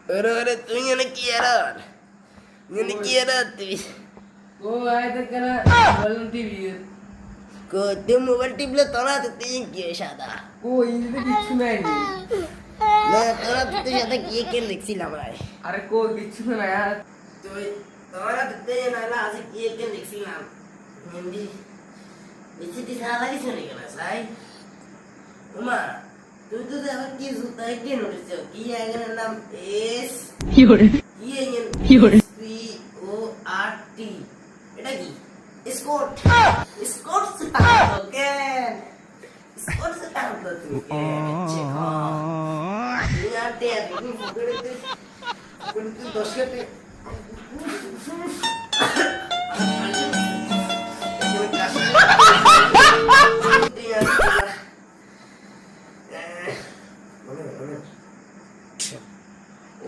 Ora tu ngene kiaran. Ngene kiaran tu. ও আইতে কেন বলুন TV Ko tu mobile tip le tora tu tin ki shada. ও ইনতে কিছু নাই Na tora tu shada ki ke lixilam rai. আরে কো কিছু না Tu tora tu te na la ase ki ke lixilam. Hindi. Isi ti sala ki suni kana sai. Uma tu tu de agar ki zuta ke notice ki agar nam S Fiore. ki agar Fiore. P O R T. Eta ki? Escort. Escort setang oke. Escort setang tu oke. Cek ha. Ini ada ini foto itu. Pun itu dosa tu.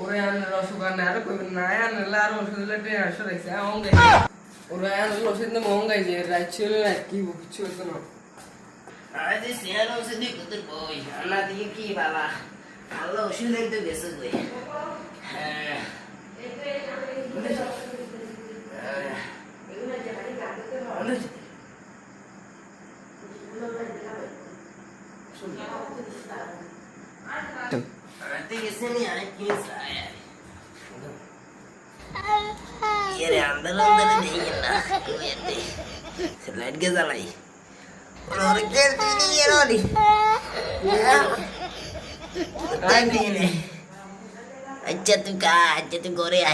ওরে আন রসগোল্লা না আর কই না আন লার রসগোল্লা টে আসো রাইছে আউঙ্গে ওরে আন রসগোল্লা মহঙ্গাই যে রাইছিল না কি কিছু হতো না Ada siapa sedih kutu boy. Anak dia ki bala. Allah usulin tu biasa gue. Nanti kesini anak kisah ya. Iya deh, andal dingin lah. Slide ke sana lagi. Orang kerja ni ya Rodi. Ya. Tadi ni. Aja tu Korea.